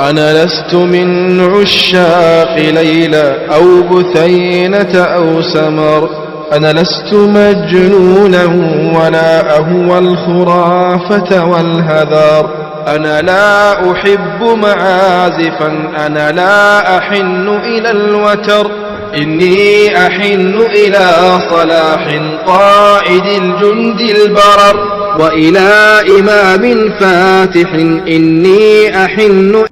أنا لست من عشاق ليلى أو بثينة أو سمر، أنا لست مجنونا ولا أهوى الخرافة والهذار، أنا لا أحب معازفا، أنا لا أحن إلى الوتر، إني أحن إلى صلاح قائد الجند البرر، وإلى إمام فاتح إني أحن